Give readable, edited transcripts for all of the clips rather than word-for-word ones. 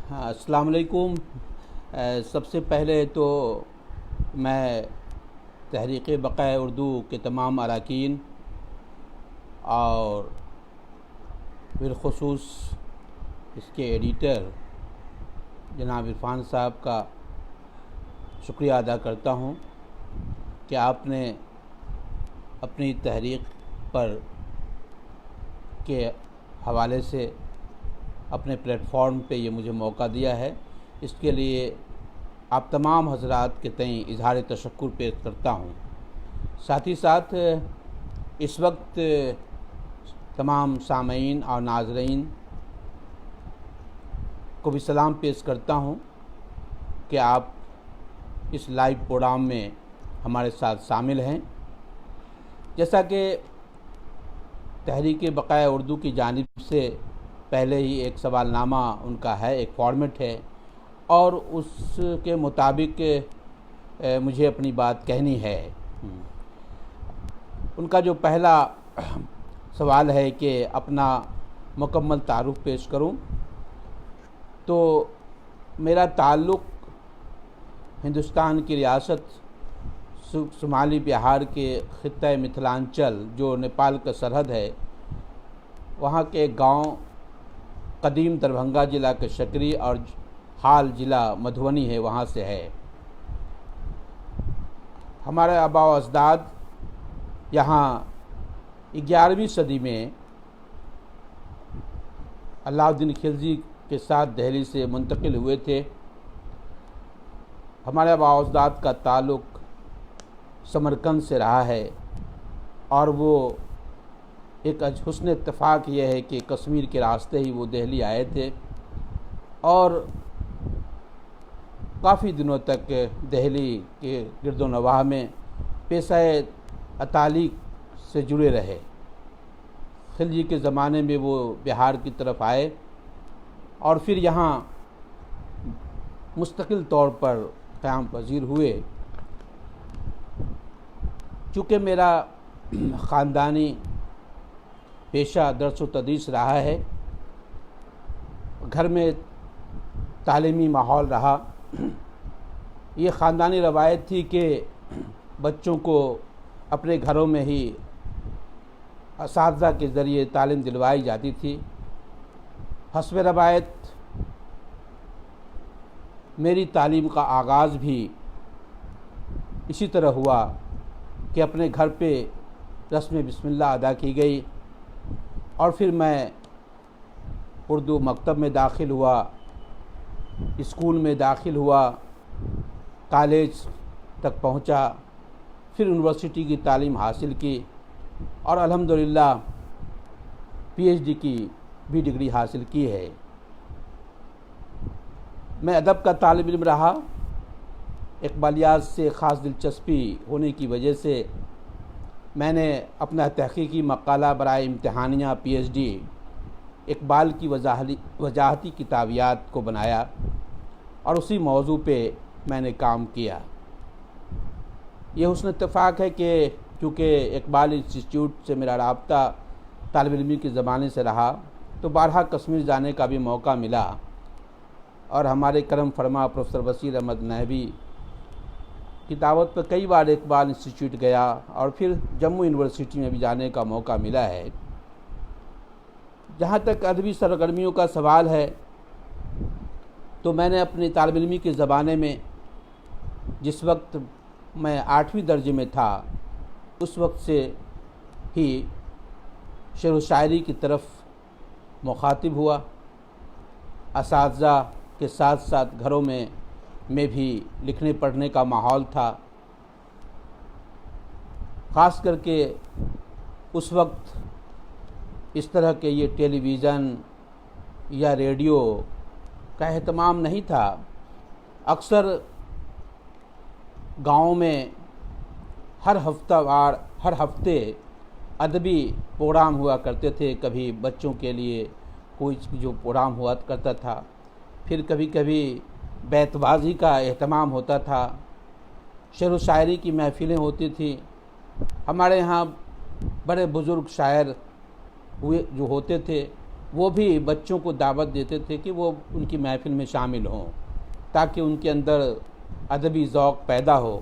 ہاں، السلام علیکم۔ سب سے پہلے تو میں تحریک بقائے اردو کے تمام اراکین اور بالخصوص اس کے ایڈیٹر جناب عرفان صاحب کا شکریہ ادا کرتا ہوں کہ آپ نے اپنی تحریک پر کے حوالے سے اپنے پلیٹ فارم پہ یہ مجھے موقع دیا ہے۔ اس کے لیے آپ تمام حضرات کے تئیں اظہار تشکر پیش کرتا ہوں۔ ساتھ ہی ساتھ اس وقت تمام سامعین اور ناظرین کو بھی سلام پیش کرتا ہوں کہ آپ اس لائیو پروگرام میں ہمارے ساتھ شامل ہیں۔ جیسا کہ تحریک بقائے اردو کی جانب سے پہلے ہی ایک سوال نامہ ان کا ہے، ایک فارمیٹ ہے، اور اس کے مطابق مجھے اپنی بات کہنی ہے۔ ان کا جو پہلا سوال ہے کہ اپنا مکمل تعارف پیش کروں، تو میرا تعلق ہندوستان کی ریاست شمالی بہار کے خطہ متھلانچل جو نیپال کا سرحد ہے، وہاں کے ایک گاؤں قدیم دربھنگہ ضلع کے شکری اور حال ضلع مدھوبنی ہے، وہاں سے ہے۔ ہمارے آباء و اجداد یہاں 11ویں صدی میں علاء الدین خلجی کے ساتھ دہلی سے منتقل ہوئے تھے۔ ہمارے آباء و اجداد کا تعلق سمرقند سے رہا ہے، اور وہ ایک حسن اتفاق یہ ہے کہ کشمیر کے راستے ہی وہ دہلی آئے تھے، اور کافی دنوں تک دہلی کے گرد و نواح میں پیشہ تعلیق سے جڑے رہے۔ خلجی کے زمانے میں وہ بہار کی طرف آئے اور پھر یہاں مستقل طور پر قیام پذیر ہوئے۔ چونکہ میرا خاندانی پیشہ درس و تدریس رہا ہے، گھر میں تعلیمی ماحول رہا، یہ خاندانی روایت تھی کہ بچوں کو اپنے گھروں میں ہی اساتذہ کے ذریعے تعلیم دلوائی جاتی تھی۔ حسب روایت میری تعلیم کا آغاز بھی اسی طرح ہوا کہ اپنے گھر پہ رسم بسم اللہ ادا کی گئی، اور پھر میں اردو مکتب میں داخل ہوا، اسکول میں داخل ہوا، کالج تک پہنچا، پھر یونیورسٹی کی تعلیم حاصل کی، اور الحمدللہ پی ایچ ڈی کی بھی ڈگری حاصل کی ہے۔ میں ادب کا طالب علم رہا۔ اقبالیات سے خاص دلچسپی ہونے کی وجہ سے میں نے اپنا تحقیقی مقالہ برائے امتحانیہ پی ایچ ڈی اقبال کی وجاہتی کتابیات کو بنایا، اور اسی موضوع پہ میں نے کام کیا۔ یہ حسن اتفاق ہے کہ چونکہ اقبال انسٹیٹیوٹ سے میرا رابطہ طالب علمی کے زمانے سے رہا، تو بارہا کشمیر جانے کا بھی موقع ملا، اور ہمارے کرم فرما پروفیسر بشیر احمد نحوی کی دعوت پر کئی بار اقبال انسٹیٹیوٹ گیا، اور پھر جموں یونیورسٹی میں بھی جانے کا موقع ملا ہے۔ جہاں تک ادبی سرگرمیوں کا سوال ہے، تو میں نے اپنی طالب علمی کے زمانے میں جس وقت میں 8ویں درجے میں تھا، اس وقت سے ہی شعر و شاعری کی طرف مخاطب ہوا۔ اساتذہ کے ساتھ ساتھ گھروں میں بھی لکھنے پڑھنے کا ماحول تھا۔ خاص کر کے اس وقت اس طرح کے یہ ٹیلی ویژن یا ریڈیو کا اہتمام نہیں تھا۔ اکثر گاؤں میں ہر ہفتے ادبی پروگرام ہوا کرتے تھے۔ کبھی بچوں کے لیے کوئی جو پروگرام ہوا کرتا تھا، پھر کبھی کبھی بیت بازی کا اہتمام ہوتا تھا، شعر و شاعری کی محفلیں ہوتی تھیں۔ ہمارے ہاں بڑے بزرگ شاعر ہوئے جو ہوتے تھے، وہ بھی بچوں کو دعوت دیتے تھے کہ وہ ان کی محفل میں شامل ہوں تاکہ ان کے اندر ادبی ذوق پیدا ہو۔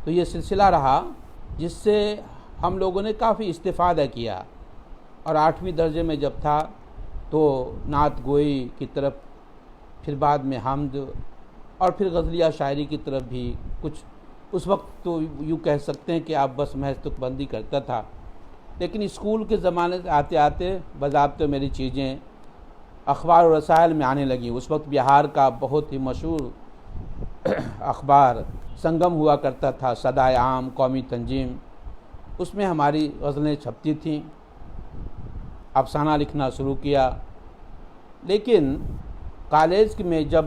تو یہ سلسلہ رہا جس سے ہم لوگوں نے کافی استفادہ کیا، اور 8ویں درجے میں جب تھا تو نعت گوئی کی طرف، پھر بعد میں حمد، اور پھر غزلیہ شاعری کی طرف بھی کچھ۔ اس وقت تو یوں کہہ سکتے ہیں کہ آپ بس محض تک بندی کرتا تھا، لیکن اسکول کے زمانے سے آتے آتے باضابطہ میری چیزیں اخبار و رسائل میں آنے لگیں۔ اس وقت بہار کا بہت ہی مشہور اخبار سنگم ہوا کرتا تھا، صدائے عام، قومی تنظیم، اس میں ہماری غزلیں چھپتی تھیں۔ افسانہ لکھنا شروع کیا، لیکن کالج میں جب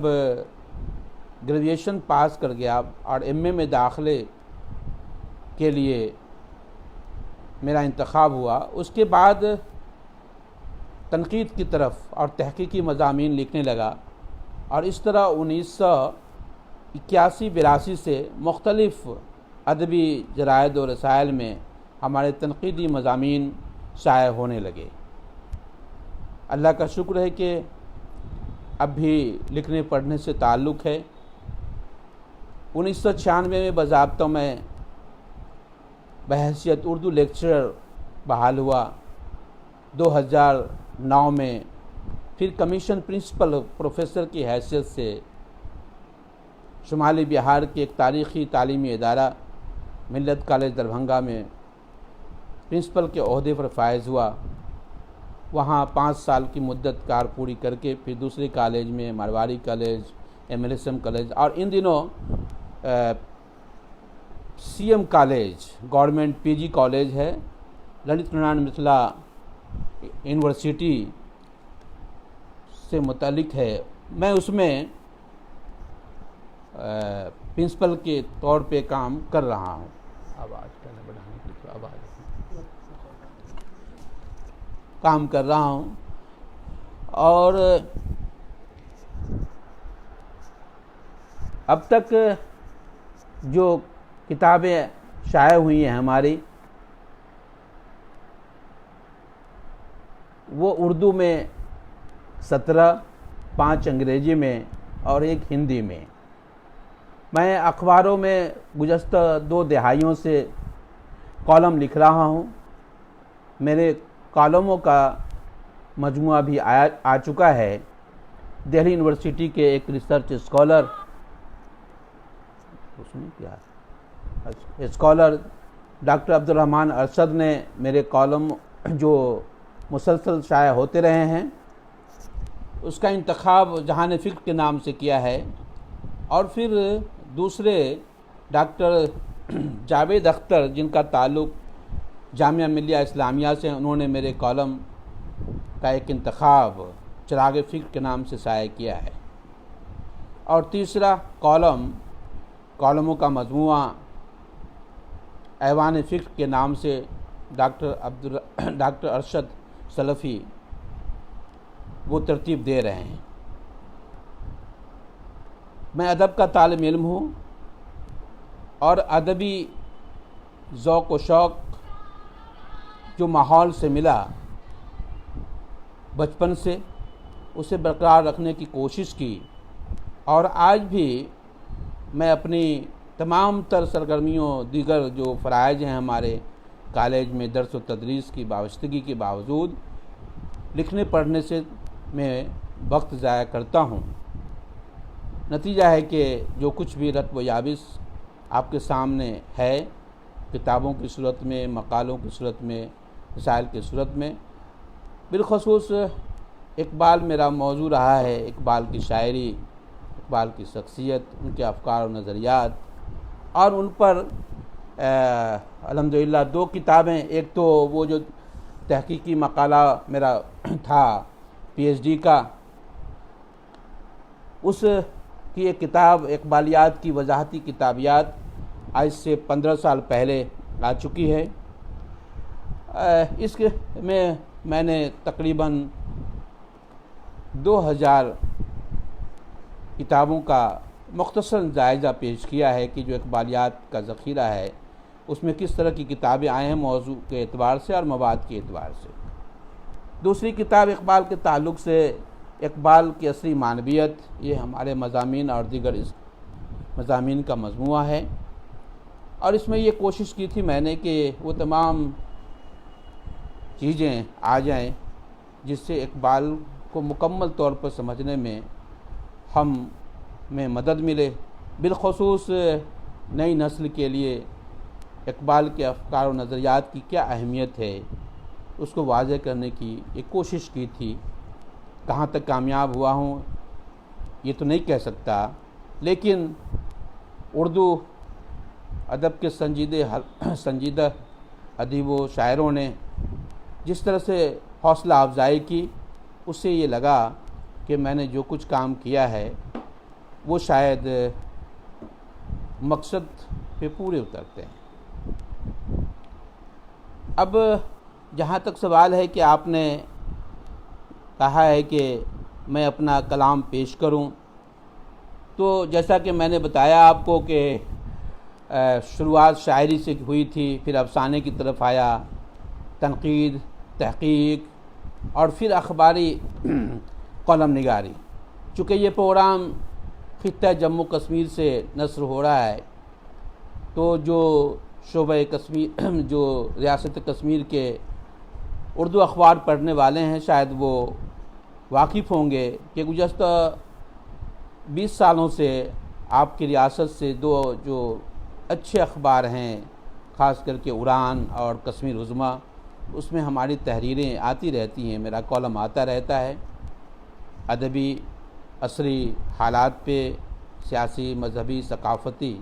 گریجویشن پاس کر گیا اور ایم اے میں داخلے کے لیے میرا انتخاب ہوا، اس کے بعد تنقید کی طرف اور تحقیقی مضامین لکھنے لگا، اور اس طرح 1981-82 سے مختلف ادبی جرائد و رسائل میں ہمارے تنقیدی مضامین شائع ہونے لگے۔ اللہ کا شکر ہے کہ اب بھی لکھنے پڑھنے سے تعلق ہے۔ 1996 میں باضابطہ میں بحیثیت اردو لیکچرر بحال ہوا، 2009 میں پھر کمیشن پرنسپل پروفیسر کی حیثیت سے شمالی بہار کے ایک تاریخی تعلیمی ادارہ ملت کالج دربھنگا میں پرنسپل کے عہدے پر فائز ہوا۔ وہاں 5 سال کی مدت کار پوری کر کے پھر دوسرے کالج میں مرواری کالج، MLSM کالج، اور ان دنوں CM college government PG college ہے، للت نارائن متھلا یونیورسٹی سے متعلق ہے، میں اس میں پرنسپل کے طور پہ کام کر رہا ہوں۔ کام کر رہا ہوں، اور اب تک جو کتابیں شائع ہوئی ہیں ہماری، وہ اردو میں 17، 5 انگریزی میں اور 1 ہندی میں۔ میں اخباروں میں گزشتہ 2 دہائیوں سے کالم لکھ رہا ہوں۔ میرے کالموں کا مجموعہ بھی آ چکا ہے۔ دہلی یونیورسٹی کے ایک research scholar doctor Abdurrahman Arshad نے میرے کالم جو مسلسل شائع ہوتے رہے ہیں، اس کا انتخاب جہان فکر کے نام سے کیا ہے، اور پھر دوسرے ڈاکٹر جاوید اختر جن کا تعلق جامعہ ملیہ اسلامیہ سے، انہوں نے میرے کالم کا ایک انتخاب چراغ فکر کے نام سے شائع کیا ہے، اور تیسرا کالموں کا مجموعہ ایوان فکر کے نام سے ڈاکٹر ارشد سلفی وہ ترتیب دے رہے ہیں۔ میں ادب کا طالب علم ہوں، اور ادبی ذوق و شوق جو ماحول سے ملا بچپن سے، اسے برقرار رکھنے کی کوشش کی، اور آج بھی میں اپنی تمام تر سرگرمیوں، دیگر جو فرائض ہیں ہمارے کالج میں درس و تدریس کی وابستگی کے باوجود، لکھنے پڑھنے سے میں وقت ضائع کرتا ہوں۔ نتیجہ ہے کہ جو کچھ بھی رتب و یابس آپ کے سامنے ہے، کتابوں کی صورت میں، مقالوں کی صورت میں، رسائل کی صورت میں، بالخصوص اقبال میرا موضوع رہا ہے۔ اقبال کی شاعری، اقبال کی شخصیت، ان کے افکار و نظریات، اور ان پر الحمدللہ 2 کتابیں، ایک تو وہ جو تحقیقی مقالہ میرا تھا PhD کا، اس کی ایک کتاب اقبالیات کی وضاحتی کتابیات آج سے 15 سال پہلے آ چکی ہے۔ اس میں نے تقریباً 2000 کتابوں کا مختصر جائزہ پیش کیا ہے کہ جو اقبالیات کا ذخیرہ ہے اس میں کس طرح کی کتابیں آئے ہیں موضوع کے اعتبار سے اور مواد کے اعتبار سے۔ دوسری کتاب اقبال کے تعلق سے اقبال کی عصری معنویت، یہ ہمارے مضامین اور دیگر اس مضامین کا مجموعہ ہے، اور اس میں یہ کوشش کی تھی میں نے کہ وہ تمام چیزیں آ جائیں جس سے اقبال کو مکمل طور پر سمجھنے میں ہمیں مدد ملے، بالخصوص نئی نسل کے لیے اقبال کے افکار و نظریات کی کیا اہمیت ہے اس کو واضح کرنے کی ایک کوشش کی تھی۔ کہاں تک کامیاب ہوا ہوں یہ تو نہیں کہہ سکتا، لیکن اردو ادب کے سنجیدہ ادیب و شاعروں نے جس طرح سے حوصلہ افزائی کی، اس سے یہ لگا کہ میں نے جو کچھ کام کیا ہے وہ شاید مقصد پہ پورے اترتے ہیں۔ اب جہاں تک سوال ہے کہ آپ نے کہا ہے کہ میں اپنا کلام پیش کروں، تو جیسا کہ میں نے بتایا آپ کو کہ شروعات شاعری سے ہوئی تھی، پھر افسانے کی طرف آیا، تنقید، تحقیق، اور پھر اخباری قلم نگاری۔ چونکہ یہ پروگرام خطہ جموں کشمیر سے نشر ہو رہا ہے، تو جو شعبہ کشمیر، جو ریاست کشمیر کے اردو اخبار پڑھنے والے ہیں شاید وہ واقف ہوں گے کہ گزشتہ 20 سالوں سے آپ کی ریاست سے دو جو اچھے اخبار ہیں، خاص کر کے اڑان اور کشمیر عظمیٰ، اس میں ہماری تحریریں آتی رہتی ہیں، میرا کالم آتا رہتا ہے، ادبی عصری حالات پہ، سیاسی، مذہبی، ثقافتی،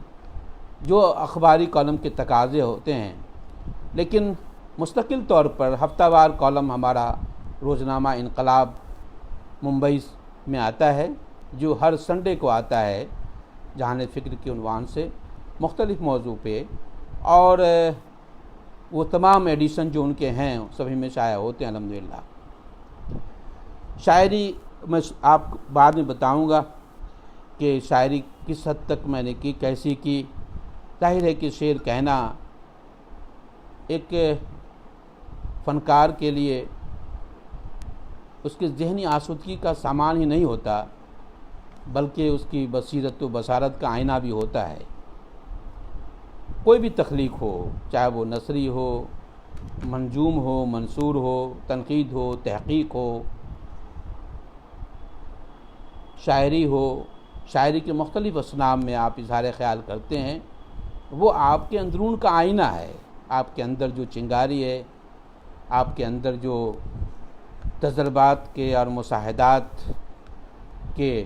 جو اخباری کالم کے تقاضے ہوتے ہیں۔ لیکن مستقل طور پر ہفتہ وار کالم ہمارا روزنامہ انقلاب ممبئی میں آتا ہے، جو ہر سنڈے کو آتا ہے، جہان فکر کے عنوان سے مختلف موضوع پہ، اور وہ تمام ایڈیشن جو ان کے ہیں سبھی میں شائع ہوتے ہیں الحمدللہ۔ شاعری میں آپ بعد میں بتاؤں گا کہ شاعری کس حد تک میں نے کی، کیسی کی۔ ظاہر ہے کہ شعر کہنا ایک فنکار کے لیے اس کے ذہنی آسودگی کا سامان ہی نہیں ہوتا، بلکہ اس کی بصیرت و بصارت کا آئینہ بھی ہوتا ہے۔ کوئی بھی تخلیق ہو، چاہے وہ نثری ہو، منظوم ہو، منثور ہو، تنقید ہو، تحقیق ہو، شاعری ہو، شاعری کے مختلف اصناف میں آپ اظہار خیال کرتے ہیں، وہ آپ کے اندرون کا آئینہ ہے۔ آپ کے اندر جو چنگاری ہے، آپ کے اندر جو تجربات کے اور مشاہدات کے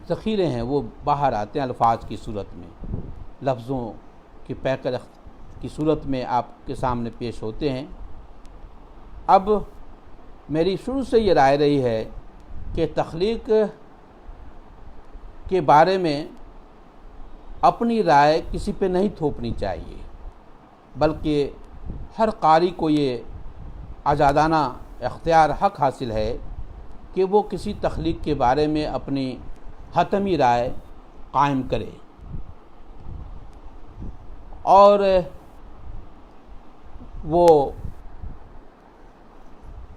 ذخیرے ہیں وہ باہر آتے ہیں الفاظ کی صورت میں، لفظوں کی پیکر کی صورت میں آپ کے سامنے پیش ہوتے ہیں۔ اب میری شروع سے یہ رائے رہی ہے کہ تخلیق کے بارے میں اپنی رائے کسی پہ نہیں تھوپنی چاہیے، بلکہ ہر قاری کو یہ آزادانہ اختیار حق حاصل ہے کہ وہ کسی تخلیق کے بارے میں اپنی حتمی رائے قائم کرے، اور وہ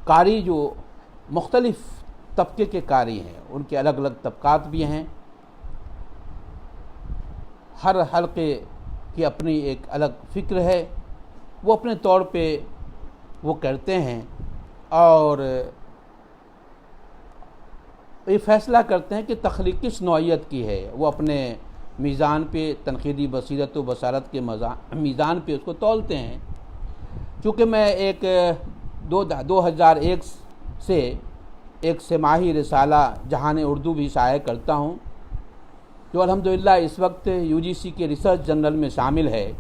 قاری جو مختلف طبقے کے قاری ہیں، ان کے الگ الگ طبقات بھی ہیں، ہر حلقے کی اپنی ایک الگ فکر ہے، وہ اپنے طور پہ وہ کرتے ہیں اور یہ فیصلہ کرتے ہیں کہ تخلیق کس نوعیت کی ہے۔ وہ اپنے میزان پہ، تنقیدی بصیرت و بصارت کے میزان پہ اس کو تولتے ہیں۔ چونکہ میں 2001 سے ایک سماحی رسالہ جہان اردو بھی شائع کرتا ہوں، جو الحمدللہ اس وقت UGC کے ریسرچ جرنل میں شامل ہے،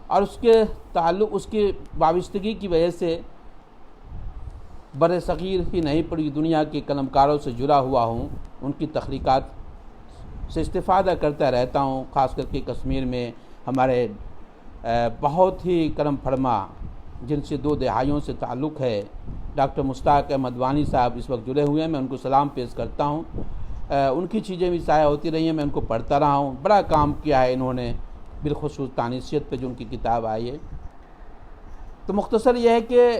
اور اس کے تعلق، اس کی وابستگی کی وجہ سے بر صغیر ہی نہیں پوری دنیا کے قلم کاروں سے جڑا ہوا ہوں، ان کی تخلیقات سے استفادہ کرتا رہتا ہوں۔ خاص کر کے کشمیر میں ہمارے بہت ہی کرم فرما، جن سے 2 دہائیوں سے تعلق ہے، ڈاکٹر مشتاق احمد وانی صاحب اس وقت جڑے ہوئے ہیں، میں ان کو سلام پیش کرتا ہوں۔ ان کی چیزیں بھی شائع ہوتی رہی ہیں، میں ان کو پڑھتا رہا ہوں، بڑا کام کیا ہے انہوں نے، بالخصوص تانیثیت پہ جو ان کی کتاب آئی ہے۔ تو مختصر یہ ہے کہ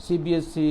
CBSE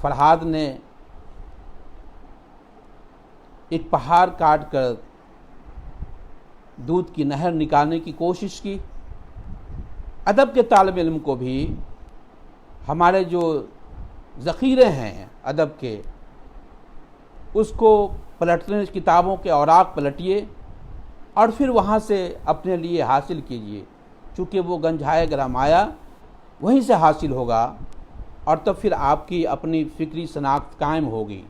فرحاد نے ایک پہاڑ کاٹ کر دودھ کی نہر نکالنے کی کوشش کی۔ ادب کے طالب علم کو بھی ہمارے جو ذخیرے ہیں ادب کے، اس کو پلٹنے، کتابوں کے اوراق پلٹیے اور پھر وہاں سے اپنے لیے حاصل کیجیے، چونکہ وہ گنجائے گرمایا وہیں سے حاصل ہوگا اور تب پھر آپ کی اپنی فکری شناخت قائم ہوگی۔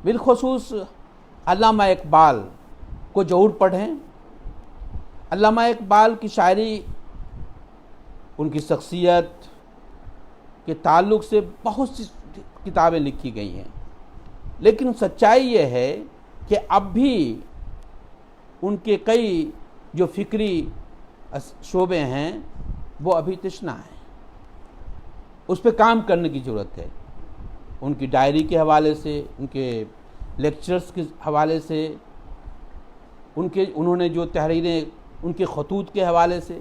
بالخصوص علامہ اقبال کو ضرور پڑھیں۔ علامہ اقبال کی شاعری، ان کی شخصیت کے تعلق سے بہت سی کتابیں لکھی گئی ہیں، لیکن سچائی یہ ہے کہ اب بھی ان کے کئی جو فکری شعبے ہیں وہ ابھی تشنہ ہیں، اس پہ کام کرنے کی ضرورت ہے۔ ان کی ڈائری کے حوالے سے، ان کے لیکچرز کے حوالے سے، انہوں نے جو تحریریں، ان کے خطوط کے حوالے سے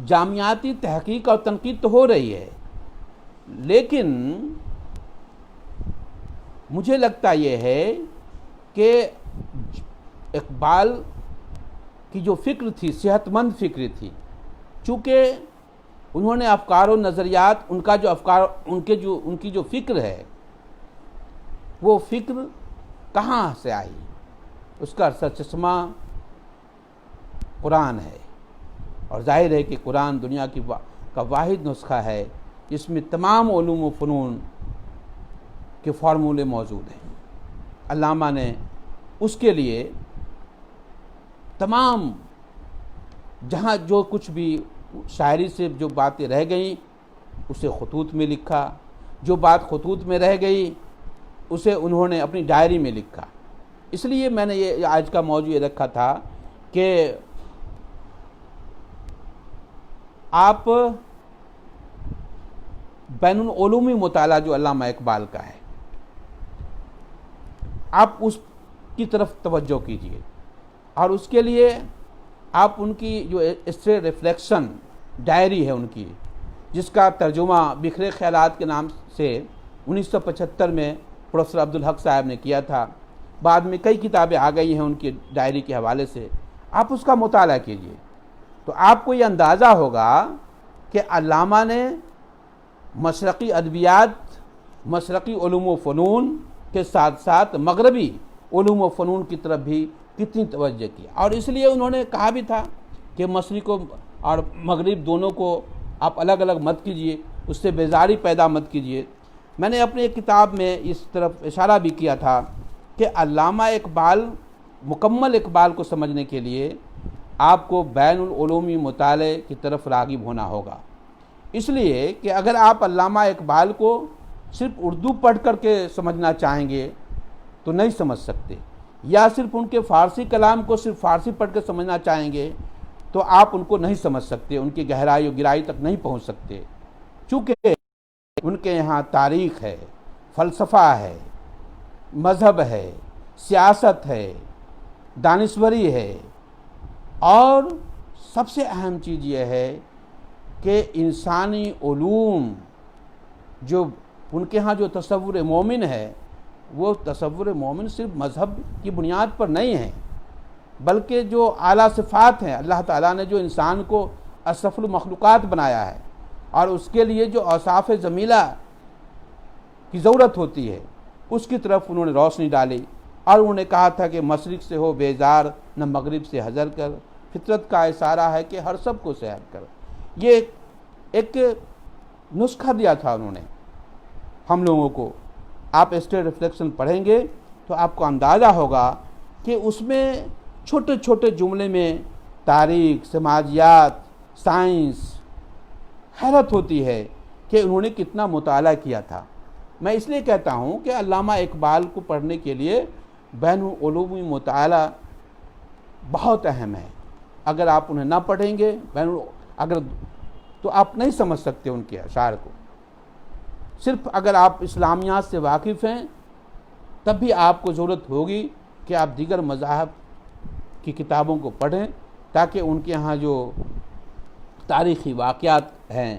جامعاتی تحقیق اور تنقید تو ہو رہی ہے، لیکن مجھے لگتا یہ ہے کہ اقبال کی جو فکر تھی صحت مند فکر تھی، چونکہ انہوں نے افکار و نظریات، ان کی جو فکر ہے وہ فکر کہاں سے آئی؟ اس کا سرچشمہ قرآن ہے، اور ظاہر ہے کہ قرآن دنیا کا واحد نسخہ ہے جس میں تمام علوم و فنون کے فارمولے موجود ہیں۔ علامہ نے اس کے لیے تمام جہاں جو کچھ بھی شاعری سے جو باتیں رہ گئیں اسے خطوط میں لکھا، جو بات خطوط میں رہ گئی اسے انہوں نے اپنی ڈائری میں لکھا۔ اس لیے میں نے یہ آج کا موضوع یہ رکھا تھا کہ آپ بین العلومی مطالعہ جو علامہ اقبال کا ہے، آپ اس کی طرف توجہ کیجیے، اور اس کے لیے آپ ان کی جو اسٹرے ریفلیکشن ڈائری ہے ان کی، جس کا ترجمہ بکھرے خیالات کے نام سے 1975 میں پروفیسر عبدالحق صاحب نے کیا تھا، بعد میں کئی کتابیں آ گئی ہیں ان کی ڈائری کے حوالے سے، آپ اس کا مطالعہ کیجیے تو آپ کو یہ اندازہ ہوگا کہ علامہ نے مشرقی ادبیات، مشرقی علوم و فنون کے ساتھ ساتھ مغربی علوم و فنون کی طرف بھی کتنی توجہ کی، اور اس لیے انہوں نے کہا بھی تھا کہ مشرق اور مغرب دونوں کو آپ الگ الگ مت کیجئے، اس سے بیزاری پیدا مت کیجئے۔ میں نے اپنی ایک کتاب میں اس طرف اشارہ بھی کیا تھا کہ علامہ اقبال، مکمل اقبال کو سمجھنے کے لیے آپ کو بین العلومی مطالعے کی طرف راغب ہونا ہوگا، اس لیے کہ اگر آپ علامہ اقبال کو صرف اردو پڑھ کر کے سمجھنا چاہیں گے تو نہیں سمجھ سکتے، یا صرف ان کے فارسی کلام کو صرف فارسی پڑھ کر سمجھنا چاہیں گے تو آپ ان کو نہیں سمجھ سکتے، ان کی گہرائی و گہرائی تک نہیں پہنچ سکتے، چونکہ ان کے یہاں تاریخ ہے، فلسفہ ہے، مذہب ہے، سیاست ہے، دانشوری ہے، اور سب سے اہم چیز یہ ہے کہ انسانی علوم، جو ان کے ہاں جو تصور مومن ہے، وہ تصور مومن صرف مذہب کی بنیاد پر نہیں ہے، بلکہ جو اعلیٰ صفات ہیں، اللہ تعالیٰ نے جو انسان کو اشرف المخلوقات بنایا ہے اور اس کے لیے جو اوصاف جمیلہ کی ضرورت ہوتی ہے، اس کی طرف انہوں نے روشنی ڈالی، اور انہوں نے کہا تھا کہ مشرق سے ہو بیزار نہ مغرب سے حذر کر، فطرت کا اشارہ ہے کہ ہر سب کو سیر کر۔ یہ ایک نسخہ دیا تھا انہوں نے ہم لوگوں کو۔ آپ اسٹیٹ ریفلیکشن پڑھیں گے تو آپ کو اندازہ ہوگا کہ اس میں چھوٹے چھوٹے جملے میں تاریخ، سماجیات، سائنس، حیرت ہوتی ہے کہ انہوں نے کتنا مطالعہ کیا تھا۔ میں اس لیے کہتا ہوں کہ علامہ اقبال کو پڑھنے کے لیے بین العلومی مطالعہ بہت اہم ہے۔ اگر آپ انہیں نہ پڑھیں گے تو آپ نہیں سمجھ سکتے ان کے اشعار کو۔ صرف اگر آپ اسلامیات سے واقف ہیں تب بھی آپ کو ضرورت ہوگی کہ آپ دیگر مذاہب کی کتابوں کو پڑھیں، تاکہ ان کے ہاں جو تاریخی واقعات ہیں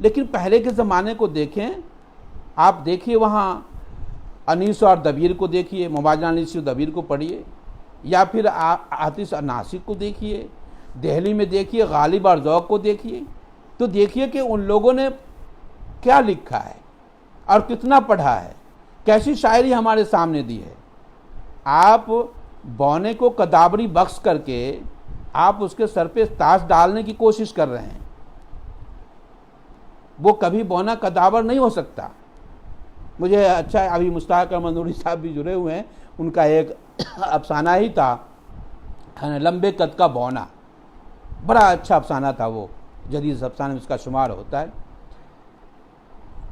لیکن پہلے کے زمانے کو دیکھیں، آپ دیکھیے وہاں انیس اور دبیر کو دیکھیے، موازنہ انیس اور دبیر کو پڑھیے، یا پھر حافظ ناسک کو دیکھیے، دہلی میں دیکھیے غالب اور ذوق کو دیکھیے، تو دیکھیے کہ ان لوگوں نے کیا لکھا ہے اور کتنا پڑھا ہے، کیسی شاعری ہمارے سامنے دی ہے۔ آپ بونے کو کدابری بخش کر کے آپ اس کے سر پہ تاج ڈالنے کی کوشش کر رہے ہیں، وہ کبھی بونا کدابر نہیں ہو سکتا۔ مجھے اچھا، ابھی مشتاق احمد نوری صاحب بھی جڑے ہوئے ہیں، ان کا ایک افسانہ ہی تھا لمبے قد کا بونا، بڑا اچھا افسانہ تھا، وہ جدید افسانے میں اس کا شمار ہوتا ہے۔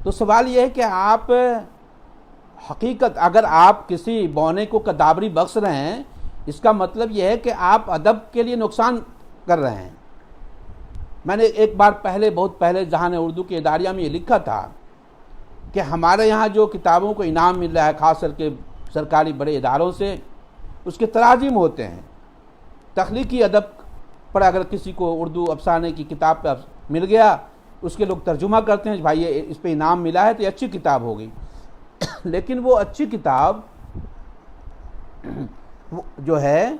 تو سوال یہ ہے کہ آپ حقیقت، اگر آپ کسی بونے کو کدابری بخش رہے ہیں، اس کا مطلب یہ ہے کہ آپ ادب کے لیے نقصان کر رہے ہیں۔ میں نے ایک بار پہلے، بہت پہلے، جہاں اردو کے اداریہ میں یہ لکھا تھا کہ ہمارے یہاں جو کتابوں کو انعام مل رہا ہے، خاص کر کے سرکاری بڑے اداروں سے، اس کے تراجم ہوتے ہیں۔ تخلیقی ادب پر اگر کسی کو اردو افسانے کی کتاب پہ مل گیا، اس کے لوگ ترجمہ کرتے ہیں، بھائی یہ اس پہ انعام ملا ہے تو یہ اچھی کتاب ہوگی۔ لیکن وہ اچھی کتاب جو ہے،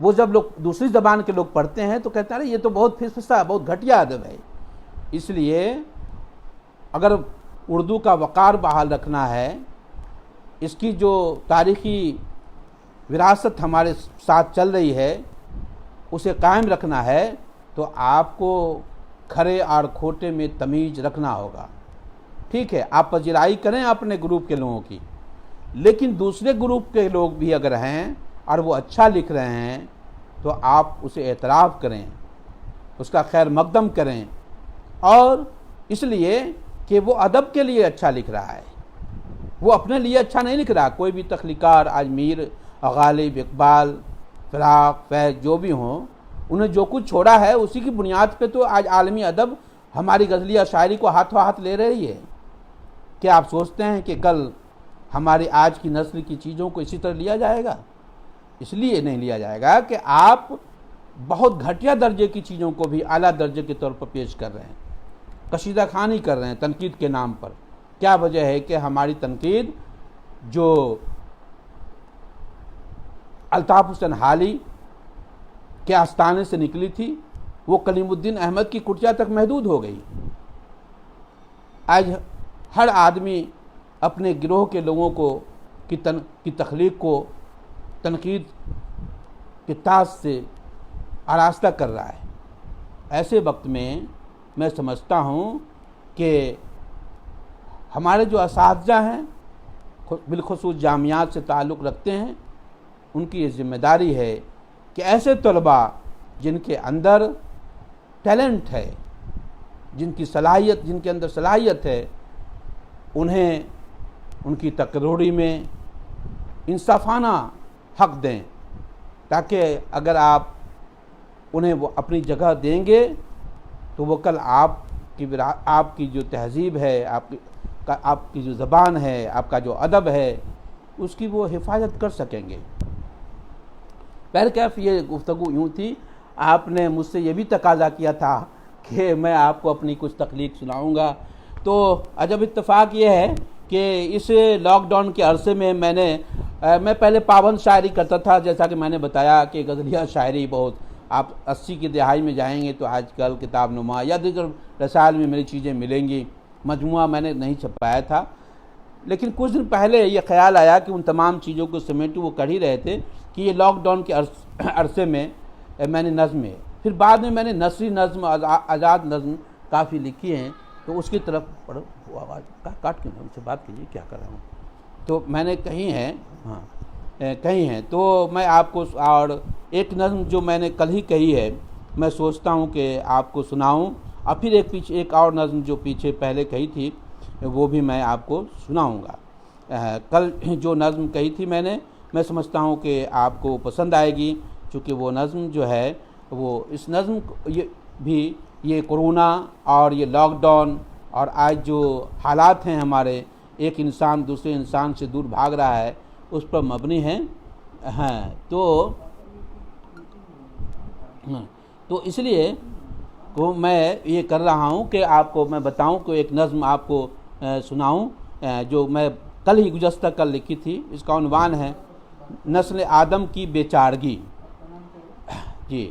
وہ جب لوگ دوسری زبان کے لوگ پڑھتے ہیں تو کہتے ہیں یہ تو بہت فسفسا، بہت گھٹیا ادب ہے۔ اس لیے اگر اردو کا وقار بحال رکھنا ہے، اس کی جو تاریخی وراثت ہمارے ساتھ چل رہی ہے اسے قائم رکھنا ہے، تو آپ کو کھرے اور کھوٹے میں تمیز رکھنا ہوگا۔ ٹھیک ہے، آپ پذیرائی کریں اپنے گروپ کے لوگوں کی، لیکن دوسرے گروپ کے لوگ بھی اگر ہیں اور وہ اچھا لکھ رہے ہیں تو آپ اسے اعتراف کریں، اس کا خیر مقدم کریں، اور اس لیے کہ وہ ادب کے لیے اچھا لکھ رہا ہے، وہ اپنے لیے اچھا نہیں لکھ رہا۔ کوئی بھی تخلیقار، آج میر، غالب، اقبال، فراق، فیض جو بھی ہوں، انہیں جو کچھ چھوڑا ہے اسی کی بنیاد پہ تو آج عالمی ادب ہماری غزلیہ شاعری کو ہاتھوں ہاتھ لے رہی ہے۔ کیا آپ سوچتے ہیں کہ کل ہماری آج کی نسل کی چیزوں کو اسی طرح لیا جائے گا؟ اس لیے نہیں لیا جائے گا کہ آپ بہت گھٹیا درجے کی چیزوں کو بھی اعلیٰ درجے کے طور پر پیش کر رہے ہیں، کشیدہ خوانی کر رہے ہیں تنقید کے نام پر۔ کیا وجہ ہے کہ ہماری تنقید جو الطاف حسین حالی کے آستانے سے نکلی تھی، وہ کلیم الدین احمد کی کٹیا تک محدود ہو گئی۔ آج ہر آدمی اپنے گروہ کے لوگوں کو کی تخلیق کو تنقید کے تاج سے آراستہ کر رہا ہے۔ ایسے وقت میں سمجھتا ہوں کہ ہمارے جو اساتذہ ہیں، بالخصوص جامعات سے تعلق رکھتے ہیں، ان کی یہ ذمہ داری ہے کہ ایسے طلباء جن کے اندر ٹیلنٹ ہے، جن کے اندر صلاحیت ہے، انہیں ان کی تقرری میں انصافانہ حق دیں، تاکہ اگر آپ انہیں وہ اپنی جگہ دیں گے تو وہ کل آپ کی جو تہذیب ہے، آپ کی جو زبان ہے، آپ کا جو ادب ہے، اس کی وہ حفاظت کر سکیں گے۔ بہرکیف یہ گفتگو یوں تھی، آپ نے مجھ سے یہ بھی تقاضا کیا تھا کہ میں آپ کو اپنی کچھ تخلیق سناؤں گا، تو عجب اتفاق یہ ہے کہ اس لاک ڈاؤن کے عرصے میں میں پہلے پابند شاعری کرتا تھا، جیسا کہ میں نے بتایا کہ غزلیہ شاعری بہت، آپ 80 کی دہائی میں جائیں گے تو آج کل کتاب نما یا دیگر رسائل میں میری چیزیں ملیں گی، مجموعہ میں نے نہیں چھپایا تھا۔ لیکن کچھ دن پہلے یہ خیال آیا کہ ان تمام چیزوں کو سمیٹو، وہ کر ہی رہے تھے کہ یہ لاک ڈاؤن کے عرصے میں میں نے نظمیں، پھر بعد میں نے نثری نظم، آزاد نظم کافی لکھی ہیں، تو اس کی طرف پڑھو، وہ آواز کاٹ کے ان سے بات کیجیے، کیا کر رہا ہوں، تو میں نے کہیں ہیں تو میں آپ کو، اور ایک نظم جو میں نے کل ہی کہی ہے، میں سوچتا ہوں کہ آپ کو سناؤں، اور پھر ایک اور نظم جو پیچھے پہلے کہی تھی وہ بھی میں آپ کو سناؤں گا۔ کل جو نظم کہی تھی میں سمجھتا ہوں کہ آپ کو پسند آئے گی، چونکہ وہ نظم جو ہے، وہ اس نظم یہ کرونا اور یہ لاک ڈاؤن اور آج جو حالات ہیں ہمارے، ایک انسان دوسرے انسان سے دور بھاگ رہا ہے، اس پر مبنی ہیں۔ تو اس لیے کو میں یہ کر رہا ہوں کہ آپ کو میں بتاؤں کہ ایک نظم آپ کو سناؤں جو میں کل ہی گزشتہ کل لکھی تھی. اس کا عنوان ہے نسل آدم کی بے چارگی. جی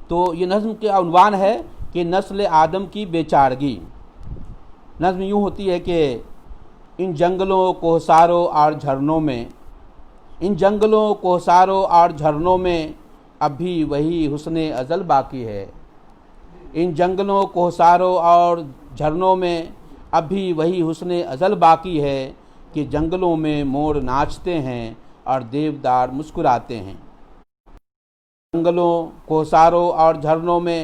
تو یہ نظم کا عنوان ہے کہ نسل آدم کی بے چارگی. نظم یوں ہوتی ہے کہ ان جنگلوں کوہساروں اور جھرنوں میں، ان جنگلوں کوہساروں اور جھرنوں میں اب بھی وہی حسن ازل باقی ہے. ان جنگلوں کوہساروں اور جھرنوں میں اب بھی وہی حسن ازل باقی ہے کہ جنگلوں میں مور ناچتے ہیں اور دیودار مسکراتے ہیں. جنگلوں کوہساروں اور جھرنوں میں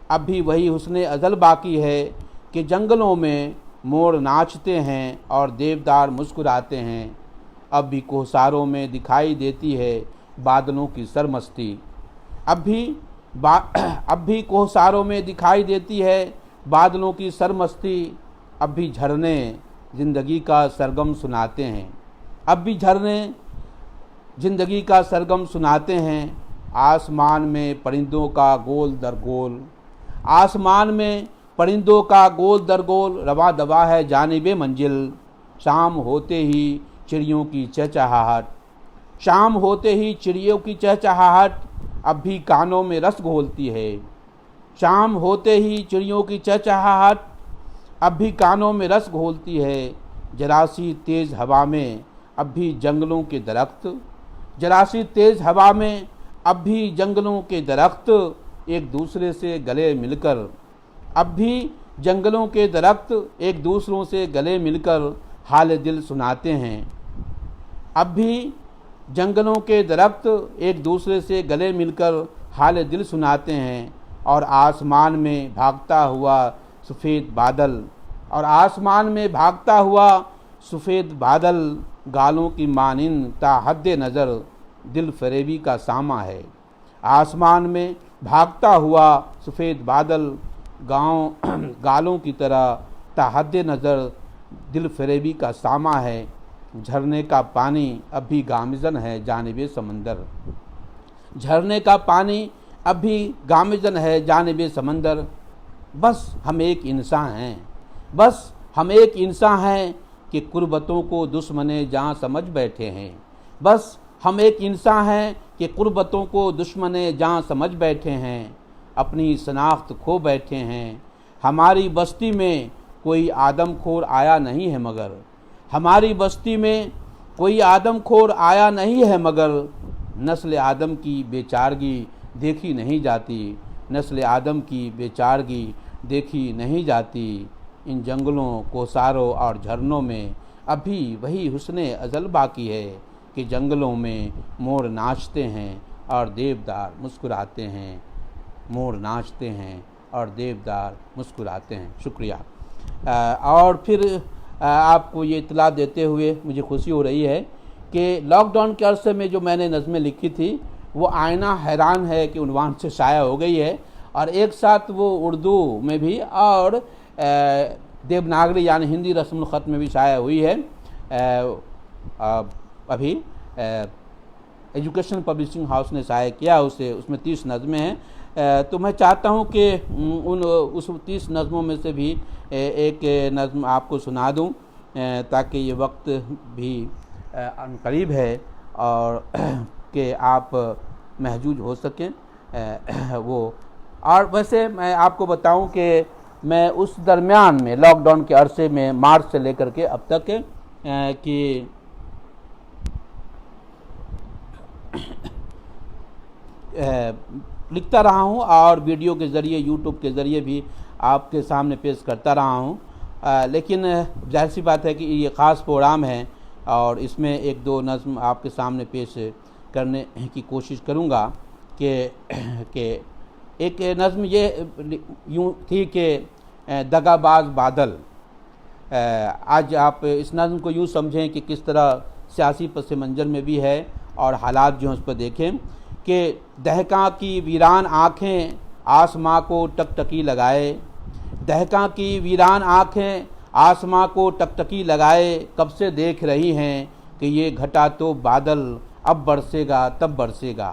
اب بھی وہی حسن ازل باقی ہے کہ جنگلوں میں مور ناچتے ہیں اور دیودار مسکراتے ہیں. اب بھی کوہساروں میں دکھائی دیتی ہے بادلوں کی سرمستی. اب بھی کوہساروں میں دکھائی دیتی ہے بادلوں کی سرمستی. اب بھی جھرنے زندگی کا سرگم سناتے ہیں. اب بھی جھرنے زندگی کا سرگم سناتے ہیں. آسمان میں پرندوں کا گول در گول، آسمان میں پرندوں کا گول در گول رواں دوا ہے جانب منزل. شام ہوتے ہی چڑیوں کی چہچہاہٹ، شام ہوتے ہی چڑیوں کی چہچہاہٹ اب بھی کانوں میں رس گھولتی ہے. شام ہوتے ہی چڑیوں کی چہچہاہٹ اب بھی کانوں میں رس گھولتی ہے. ذرا سی تیز ہوا میں اب بھی جنگلوں کے درخت، ذرا سی تیز ہوا میں اب بھی جنگلوں کے درخت ایک دوسرے سے گلے مل کر، اب بھی جنگلوں کے درخت ایک دوسروں سے گلے مل کر حال دل سناتے ہیں. اب بھی جنگلوں کے درخت ایک دوسرے سے گلے مل کر حال دل سناتے ہیں. اور آسمان میں بھاگتا ہوا سفید بادل، اور آسمان میں بھاگتا ہوا سفید بادل گالوں کی مانند تا حد نظر دل فریبی کا ساماں ہے. آسمان میں بھاگتا ہوا سفید بادل گالوں کی طرح تا حد نظر دل فریبی کا ساماں ہے. جھرنے کا پانی اب بھی گامزن ہے جانب سمندر، جھرنے کا پانی اب بھی گامزن ہے جانب سمندر. بس ہم ایک انسان ہیں، بس ہم ایک انسان ہیں کہ قربتوں کو دشمن جاں سمجھ بیٹھے ہیں. بس ہم ایک انسان ہیں کہ قربتوں کو دشمن جاں سمجھ بیٹھے ہیں. اپنی شناخت کھو بیٹھے ہیں. ہماری بستی میں کوئی آدم خور آیا نہیں ہے مگر، ہماری بستی میں کوئی آدم خور آیا نہیں ہے مگر نسل آدم کی بے چارگی دیکھی نہیں جاتی، نسل آدم کی بے چارگی دیکھی نہیں جاتی. ان جنگلوں کوہساروں اور جھرنوں میں اب بھی وہی حسن ازل باقی ہے کہ جنگلوں میں مور ناچتے ہیں اور دیودار مسکراتے ہیں. مور ناچتے ہیں اور دیودار مسکراتے ہیں. شکریہ. اور پھر آپ کو یہ اطلاع دیتے ہوئے مجھے خوشی ہو رہی ہے کہ لاک ڈاؤن کے عرصے میں جو میں نے نظمیں لکھی تھی وہ آئینہ حیران ہے کہ عنوان سے شائع ہو گئی ہے، اور ایک ساتھ وہ اردو میں بھی اور دیوناگری یعنی ہندی رسم الخط میں بھی شائع ہوئی ہے. ابھی ایجوکیشن پبلشنگ ہاؤس نے شائع کیا اسے، اس میں 30 نظمیں ہیں. تو میں چاہتا ہوں کہ اس 30 نظموں میں سے بھی ایک نظم آپ کو سنا دوں تاکہ یہ وقت بھی قریب ہے اور کہ آپ محجوج ہو سکیں وہ. اور ویسے میں آپ کو بتاؤں کہ میں اس درمیان میں لاک ڈاؤن کے عرصے میں مارچ سے لے کر کے اب تک کہ لکھتا رہا ہوں اور ویڈیو کے ذریعے یوٹیوب کے ذریعے بھی آپ کے سامنے پیش کرتا رہا ہوں. لیکن ظاہر سی بات ہے کہ یہ خاص پروگرام ہے اور اس میں ایک دو نظم آپ کے سامنے پیش کرنے کی کوشش کروں گا. کہ ایک نظم یہ یوں تھی کہ دغا باز بادل. آج آپ اس نظم کو یوں سمجھیں کہ کس طرح سیاسی پس منظر میں بھی ہے اور حالات جو ہیں اس پر دیکھیں کہ دہکاں کی ویران آنکھیں آسماں کو ٹکٹکی لگائے، دہکاں کی ویران آنکھیں آسماں کو ٹکٹکی لگائے کب سے دیکھ رہی ہیں کہ یہ گھٹا تو بادل اب برسے گا تب برسے گا.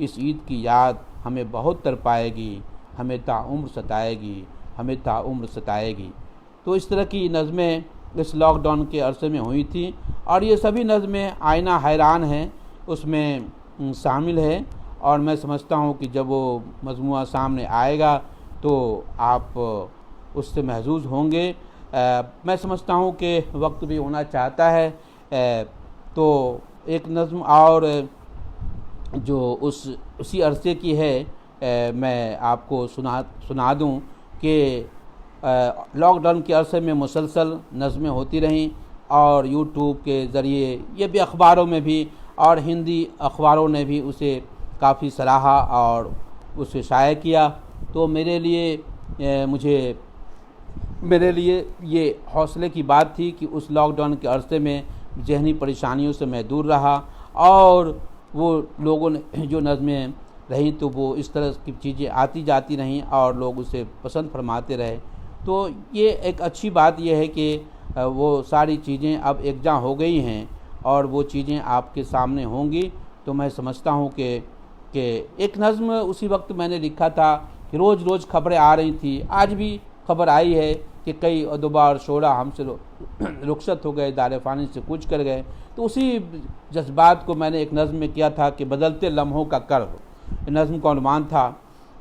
اس عید کی یاد ہمیں بہت تڑپائے گی، ہمیں تاعمر ستائے گی، ہمیں تاعمر ستائے گی۔ تو اس طرح کی نظمیں اس لاک ڈاؤن کے عرصے میں ہوئی تھیں، اور یہ سبھی نظمیں آئینہ حیران ہیں اس میں شامل ہے، اور میں سمجھتا ہوں کہ جب وہ مجموعہ سامنے آئے گا تو آپ اس سے محظوظ ہوں گے۔ میں سمجھتا ہوں کہ وقت بھی ہونا چاہتا ہے، تو ایک نظم اور جو اسی عرصے کی ہے میں آپ کو سنا دوں کہ لاک ڈاؤن کے عرصے میں مسلسل نظمیں ہوتی رہیں، اور یوٹیوب کے ذریعے یہ بھی اخباروں میں بھی اور ہندی اخباروں نے بھی اسے کافی سراہا اور اسے شائع کیا۔ تو میرے لیے یہ حوصلے کی بات تھی کہ اس لاک ڈاؤن کے عرصے میں ذہنی پریشانیوں سے میں دور رہا، اور وہ لوگوں نے جو نظمیں رہیں تو وہ اس طرح کی چیزیں آتی جاتی رہیں اور لوگ اسے پسند فرماتے رہے۔ تو یہ ایک اچھی بات یہ ہے کہ وہ ساری چیزیں اب یکجا ہو گئی ہیں اور وہ چیزیں آپ کے سامنے ہوں گی۔ تو میں سمجھتا ہوں کہ ایک نظم اسی وقت میں نے لکھا تھا کہ روز روز خبریں آ رہی تھی، آج بھی خبر آئی ہے کہ کئی ادبا اور شعراء ہم سے رخصت ہو گئے، دار فانی سے کوچ کر گئے۔ تو اسی جذبات کو میں نے ایک نظم میں کیا تھا کہ بدلتے لمحوں کا کرب۔ نظم کا عنوان تھا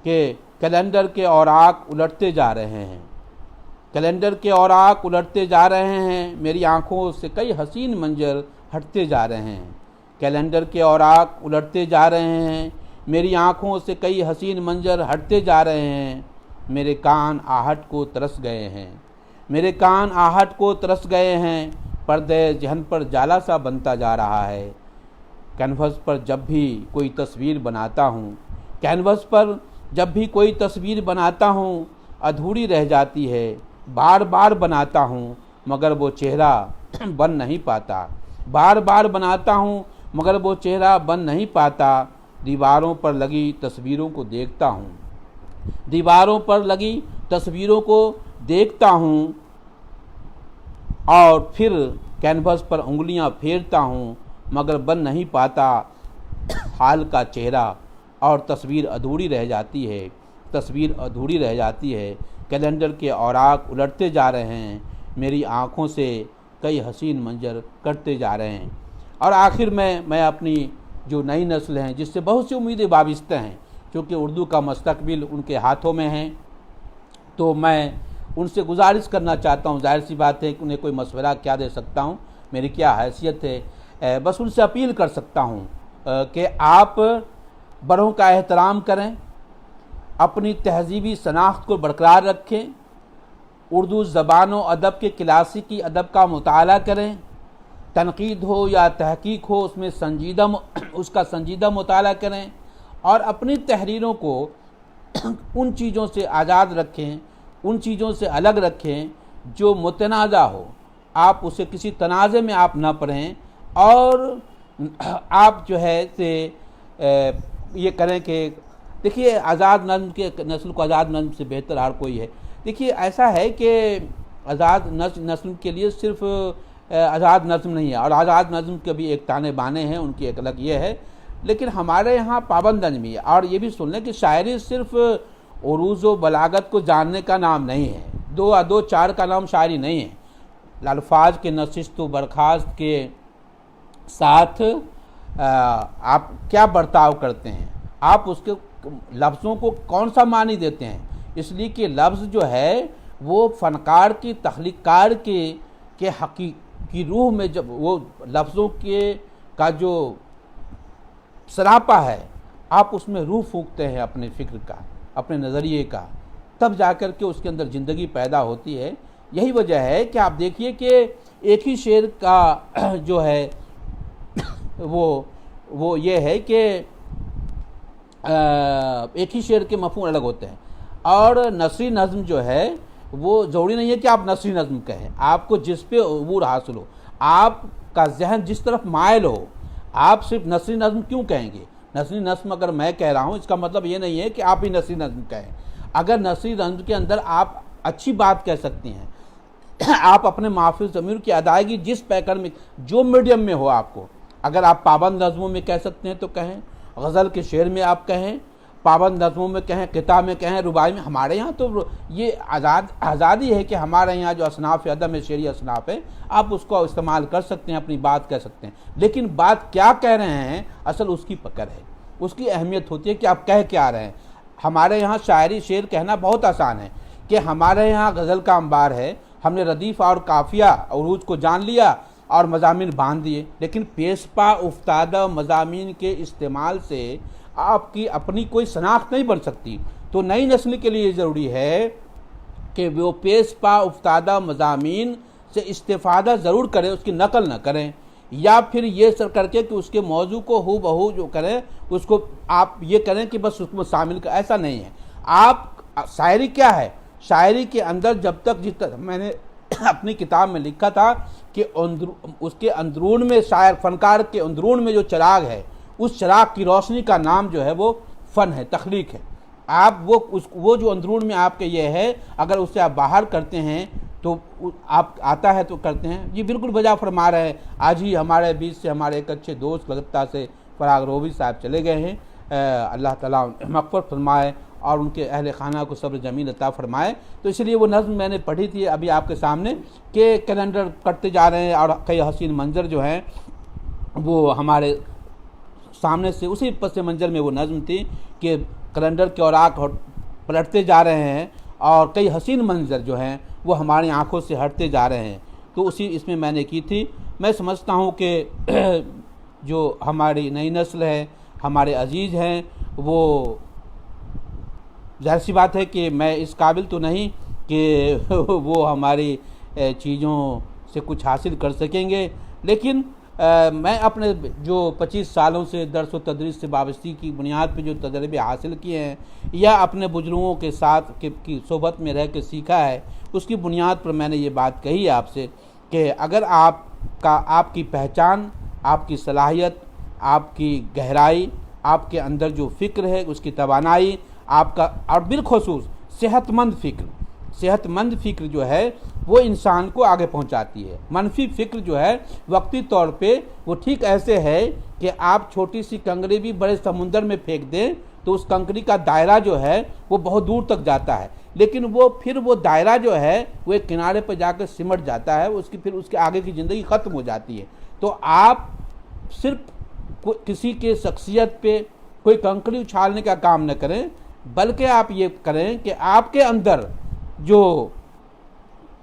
کہ کیلنڈر کے اوراق الٹتے جا رہے ہیں، کیلنڈر کے اوراق الٹتے جا رہے ہیں، میری آنکھوں سے کئی حسین منظر ہٹتے جا رہے ہیں، کیلنڈر کے اوراق الٹتے جا رہے ہیں، میری آنکھوں سے کئی حسین منظر ہٹتے جا رہے ہیں، میرے کان آہٹ کو ترس گئے ہیں، میرے کان آہٹ کو ترس گئے ہیں، پردے ذہن پر جالا سا بنتا جا رہا ہے، کینوس پر جب بھی کوئی تصویر بناتا ہوں، کینوس پر جب بھی کوئی تصویر بناتا ہوں ادھوری رہ جاتی ہے، بار بار بناتا ہوں مگر وہ چہرہ بن نہیں پاتا، بار بار بناتا ہوں مگر وہ چہرہ بن نہیں پاتا، دیواروں پر لگی تصویروں کو دیکھتا ہوں، دیواروں پر لگی تصویروں کو دیکھتا ہوں، اور پھر کینوس پر انگلیاں پھیرتا ہوں مگر بن نہیں پاتا حال کا چہرہ، اور تصویر ادھوری رہ جاتی ہے، تصویر ادھوری رہ جاتی ہے، کیلنڈر کے اوراق الٹتے جا رہے ہیں، میری آنکھوں سے کئی حسین منظر کٹتے جا رہے ہیں۔ اور آخر میں اپنی جو نئی نسل ہیں جس سے بہت سی امیدیں وابستہ ہیں، کیونکہ اردو کا مستقبل ان کے ہاتھوں میں ہے، تو میں ان سے گزارش کرنا چاہتا ہوں، ظاہر سی بات ہے کہ انہیں کوئی مشورہ کیا دے سکتا ہوں، میری کیا حیثیت ہے، بس ان سے اپیل کر سکتا ہوں کہ آپ بڑوں کا احترام کریں، اپنی تہذیبی شناخت کو برقرار رکھیں، اردو زبان و ادب کے کلاسیکی ادب کا مطالعہ کریں، تنقید ہو یا تحقیق ہو اس کا سنجیدہ مطالعہ کریں، اور اپنی تحریروں کو ان چیزوں سے آزاد رکھیں، ان چیزوں سے الگ رکھیں جو متنازع ہو، آپ اسے کسی تنازع میں آپ نہ پڑھیں، اور آپ جو ہے سے یہ کریں کہ دیکھیے آزاد نظم کے نسل کو آزاد نظم سے بہتر ہر کوئی ہے۔ دیکھیے ایسا ہے کہ آزاد نظم کے لیے صرف آزاد نظم نہیں ہے، اور آزاد نظم کے بھی ایک تانے بانے ہیں، ان کی ایک الگ یہ ہے، لیکن ہمارے یہاں پابند نظمی ہے۔ اور یہ بھی سن لیں کہ شاعری صرف عروض و بلاغت کو جاننے کا نام نہیں ہے، دو چار کا نام شاعری نہیں ہے، الفاظ کے نشست و برخاست کے ساتھ آپ کیا برتاؤ کرتے ہیں، آپ اس کے لفظوں کو کون سا معنی دیتے ہیں، اس لیے کہ لفظ جو ہے وہ فنکار کی تخلیق کار کے حقیقی روح میں، جب وہ لفظوں کا جو سراپا ہے آپ اس میں روح پھونکتے ہیں اپنے فکر کا، اپنے نظریے کا، تب جا کر کے اس کے اندر زندگی پیدا ہوتی ہے۔ یہی وجہ ہے کہ آپ دیکھیے کہ ایک ہی شعر کا جو ہے وہ یہ ہے کہ ایک ہی شعر کے مفہوم الگ ہوتے ہیں، اور نثری نظم جو ہے وہ ضروری نہیں ہے کہ آپ نثری نظم کہیں، آپ کو جس پہ عبور حاصل ہو، آپ کا ذہن جس طرف مائل ہو، آپ صرف نثری نظم کیوں کہیں گے؟ نثری نظم اگر میں کہہ رہا ہوں اس کا مطلب یہ نہیں ہے کہ آپ ہی نثری نظم کہیں۔ اگر نثری نظم کے اندر آپ اچھی بات کہہ سکتی ہیں، آپ اپنے محافظ ضمیر کی ادائیگی جس پیکر میں جو میڈیم میں ہو، آپ کو اگر آپ پابند نظموں میں کہہ سکتے ہیں تو کہیں، غزل کے شعر میں آپ کہیں، پابند نظموں میں کہیں، کتاب میں کہیں، رباعی میں. ہمارے یہاں تو یہ آزادی ہے کہ ہمارے یہاں جو اصناف ادب ہے، شعری اصناف ہے، آپ اس کو استعمال کر سکتے ہیں، اپنی بات کہہ سکتے ہیں. لیکن بات کیا کہہ رہے ہیں اصل اس کی پکڑ ہے، اس کی اہمیت ہوتی ہے کہ آپ کہہ کیا رہے ہیں. ہمارے یہاں شاعری شعر کہنا بہت آسان ہے کہ ہمارے یہاں غزل کا انبار ہے، ہم نے ردیف اور قافیہ عروج کو جان لیا اور مضامین باندھ دیے. لیکن پیش پا افتادہ مضامین کے استعمال سے آپ کی اپنی کوئی شناخت نہیں بن سکتی. تو نئی نسل کے لیے ضروری ہے کہ وہ پیش پا افتادہ مضامین سے استفادہ ضرور کریں، اس کی نقل نہ کریں، یا پھر یہ سر کر کے کہ اس کے موضوع کو ہو بہو جو کریں اس کو آپ یہ کریں کہ بس اس کو شامل کر. ایسا نہیں ہے. آپ شاعری کیا ہے؟ شاعری کے اندر جب تک میں نے اپنی کتاب میں لکھا تھا کہ اس کے اندرون میں شاعر فنکار کے اندرون میں جو چراغ ہے، اس چراغ کی روشنی کا نام جو ہے وہ فن ہے، تخلیق ہے. آپ وہ جو اندرون میں آپ کے یہ ہے، اگر اسے آپ باہر کرتے ہیں تو آپ آتا ہے تو کرتے ہیں. یہ بالکل بجا فرما رہے ہیں. آج ہی ہمارے بیچ سے ہمارے ایک اچھے دوست کلکتہ سے فراغ روبی صاحب چلے گئے ہیں. اللہ تعالیٰ مغفرت فرمائے اور ان کے اہل خانہ کو صبر جمیل عطا فرمائے. تو اس لیے وہ نظم میں نے پڑھی تھی ابھی آپ کے سامنے کہ کیلنڈر کٹتے جا رہے ہیں اور کئی حسین منظر جو ہیں وہ ہمارے سامنے سے، اسی پس منظر میں وہ نظم تھی کہ کیلنڈر کے اوراق پلٹتے جا رہے ہیں اور کئی حسین منظر جو ہیں وہ ہماری آنکھوں سے ہٹتے جا رہے ہیں. تو اس میں میں نے کی تھی. میں سمجھتا ہوں کہ جو ہماری نئی نسل ہے، ہمارے عزیز ہیں، وہ ظاہر سی بات ہے کہ میں اس قابل تو نہیں کہ وہ ہماری چیزوں سے کچھ حاصل کر سکیں گے، لیکن میں اپنے جو 25 سالوں سے درس و تدریس سے وابستگی کی بنیاد پہ جو تجربے حاصل کیے ہیں یا اپنے بزرگوں کے ساتھ کی صحبت میں رہ کے سیکھا ہے، اس کی بنیاد پر میں نے یہ بات کہی ہے آپ سے کہ اگر آپ کی پہچان، آپ کی صلاحیت، آپ کی گہرائی، آپ کے اندر جو فکر ہے اس کی توانائی، آپ کا اور بالخصوص صحت مند فکر جو ہے وہ انسان کو آگے پہنچاتی ہے. منفی فکر جو ہے وقتی طور پہ وہ ٹھیک ایسے ہے کہ آپ چھوٹی سی کنکری بھی بڑے سمندر میں پھینک دیں تو اس کنکری کا دائرہ جو ہے وہ بہت دور تک جاتا ہے، لیکن وہ دائرہ جو ہے وہ ایک کنارے پہ جا کے سمٹ جاتا ہے، پھر اس کے آگے کی زندگی ختم ہو جاتی ہے. تو آپ صرف کسی کے شخصیت پہ کوئی کنکری اچھالنے کا کام نہ کریں، بلکہ آپ یہ کریں کہ آپ کے اندر جو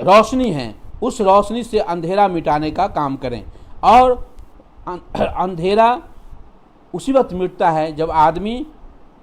روشنی ہے اس روشنی سے اندھیرا مٹانے کا کام کریں. اور اندھیرا اسی وقت مٹتا ہے جب آدمی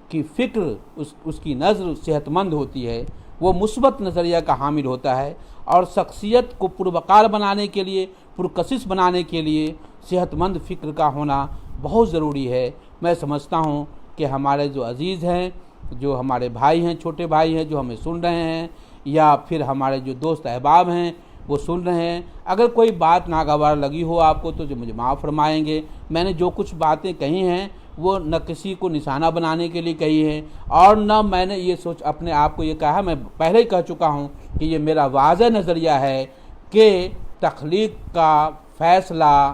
کی فکر، اس کی نظر صحت مند ہوتی ہے، وہ مثبت نظریہ کا حامل ہوتا ہے. اور شخصیت کو پروقار بنانے کے لیے، پرکشش بنانے کے لیے صحت مند فکر کا ہونا بہت ضروری ہے. میں سمجھتا ہوں کہ ہمارے جو عزیز ہیں، جو ہمارے بھائی ہیں، چھوٹے بھائی ہیں جو ہمیں سن رہے ہیں، یا پھر ہمارے جو دوست احباب ہیں وہ سن رہے ہیں، اگر کوئی بات ناگوار لگی ہو آپ کو تو جو مجھے معاف فرمائیں گے. میں نے جو کچھ باتیں کہی ہیں وہ نہ کسی کو نشانہ بنانے کے لیے کہی ہیں، اور نہ میں نے یہ اپنے آپ کو یہ کہا. میں پہلے ہی کہہ چکا ہوں کہ یہ میرا واضح نظریہ ہے کہ تخلیق کا فیصلہ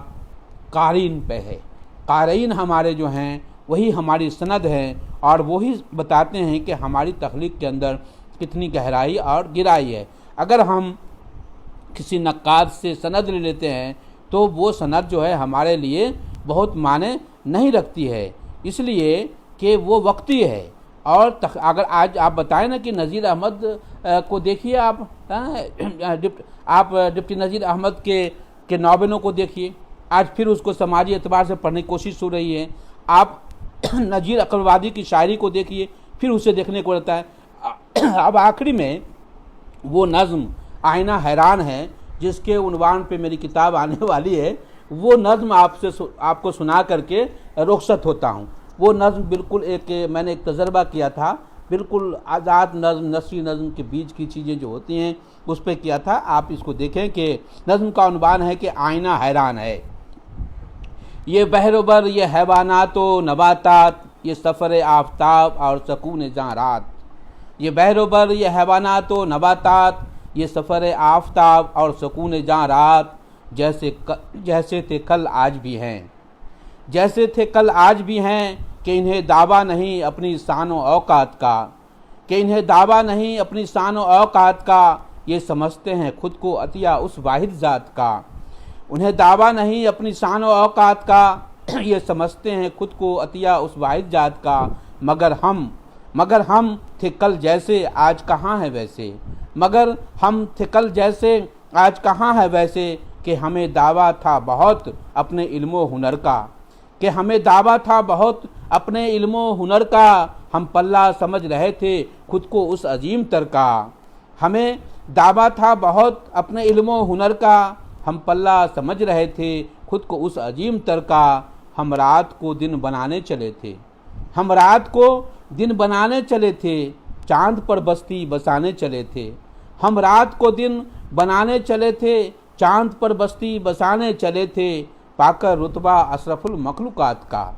قارئین پہ ہے. قارئین ہمارے جو ہیں وہی ہماری سند ہیں، اور وہی بتاتے ہیں کہ ہماری تخلیق کے اندر کتنی گہرائی اور گہرائی ہے. اگر ہم کسی نقاد سے سند لے لیتے ہیں تو وہ سند جو ہے ہمارے لیے بہت معنی نہیں رکھتی ہے، اس لیے کہ وہ وقتی ہے. اور اگر آج آپ بتائیں نا کہ نذیر احمد کو دیکھیے، آپ ڈپٹی نذیر احمد کے ناولوں کو دیکھیے، آج پھر اس کو سماجی اعتبار سے پڑھنے کی کوشش ہو رہی ہے. آپ نذیر اقبال کی شاعری کو دیکھیے، پھر اسے دیکھنے کو رہتا ہے. اب آخری میں وہ نظم آئینہ حیران ہے جس کے عنوان پہ میری کتاب آنے والی ہے، وہ نظم آپ کو سنا کر کے رخصت ہوتا ہوں. وہ نظم بالکل میں نے ایک تجربہ کیا تھا، بالکل آزاد نظم، نثری نظم کے بیچ کی چیزیں جو ہوتی ہیں اس پہ کیا تھا. آپ اس کو دیکھیں کہ نظم کا عنوان ہے کہ آئینہ حیران ہے. یہ بحر و بر، یہ حیوانات و نباتات، یہ سفر آفتاب اور سکون جاں رات. یہ بحر و بر، یہ حیوانات و نباتات، یہ سفر آفتاب اور سکون جاں رات، جیسے تھے کل آج بھی ہیں، جیسے تھے کل آج بھی ہیں، کہ انہیں دعویٰ نہیں اپنی شان و اوقات کا، کہ انہیں دعویٰ نہیں اپنی شان و اوقات کا، یہ سمجھتے ہیں خود کو عطیہ اس واحد ذات کا۔ انہیں دعویٰ نہیں اپنی شان و اوقات کا، یہ سمجھتے ہیں خود کو عطیہ اس واحد ذات کا، مگر ہم تھے کل جیسے آج کہاں ہے ویسے، مگر ہم تھے کل جیسے آج کہاں ہے ویسے، کہ ہمیں دعویٰ تھا بہت اپنے علم و ہنر کا، کہ ہمیں دعویٰ تھا بہت اپنے علم و ہنر کا، ہم پلہ سمجھ رہے تھے خود کو اس عظیم تر کا۔ ہمیں دعویٰ تھا بہت اپنے علم و ہنر کا، ہم پلہ سمجھ رہے تھے خود کو اس عظیم تر کا، ہم رات کو دن بنانے چلے تھے، ہم رات کو دن بنانے چلے تھے، چاند پر بستی بسانے چلے تھے، ہم رات کو دن بنانے چلے تھے، چاند پر بستی بسانے چلے تھے، پا کر رتبہ اشرف المخلوقات کا،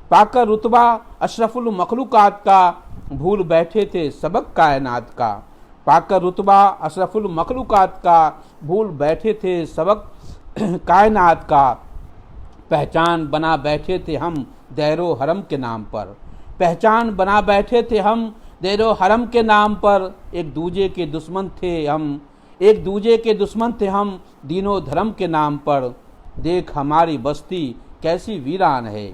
پا کر رتبہ اشرف المخلوقات کا، بھول بیٹھے تھے سبق کائنات کا، پا کر رتبہ اشرف المخلوقات کا، بھول بیٹھے تھے سبق کائنات کا، پہچان بنا بیٹھے تھے ہم دیر و حرم کے نام پر، پہچان بنا بیٹھے تھے ہم دیر و حرم کے نام پر، ایک دوجے کے دشمن تھے ہم، ایک دوجے کے دشمن تھے ہم دین و دھرم کے نام پر، دیکھ ہماری بستی کیسی ویران ہے،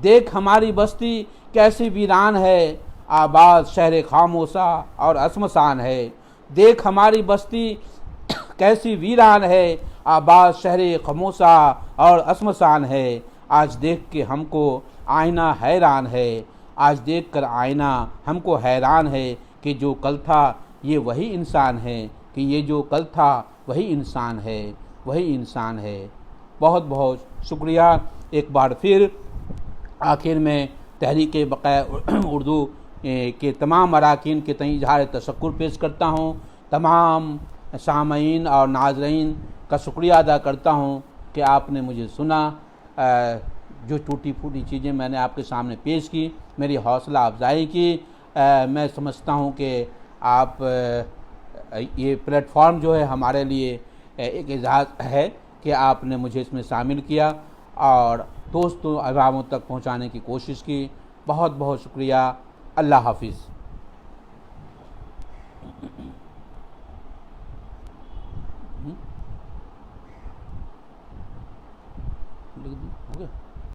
دیکھ ہماری بستی کیسی ویران ہے، آباد شہر خاموشہ اور عصمشان ہے، دیکھ ہماری بستی کیسی ویران ہے، آباد شہر خاموشہ اور عصمشان ہے، آج دیکھ کے ہم کو آئینہ حیران ہے، آج دیکھ کر آئینہ ہم کو حیران ہے، کہ جو کل تھا یہ وہی انسان ہے، کہ یہ جو کل تھا وہی انسان ہے، وہی انسان ہے۔ بہت بہت شکریہ ایک بار پھر۔ آخر میں تحریک بقائے اردو کے تمام اراکین کے تئیں اظہار تشکر پیش کرتا ہوں، تمام سامعین اور ناظرین کا شکریہ ادا کرتا ہوں کہ آپ نے مجھے سنا، جو ٹوٹی پھوٹی چیزیں میں نے آپ کے سامنے پیش کی، میری حوصلہ افزائی کی۔ میں سمجھتا ہوں کہ آپ یہ پلیٹ فارم جو ہے ہمارے لیے ایک اعزاز ہے کہ آپ نے مجھے اس میں شامل کیا اور دوستوں عواموں تک پہنچانے کی کوشش کی۔ بہت بہت شکریہ۔ اللہ حافظ۔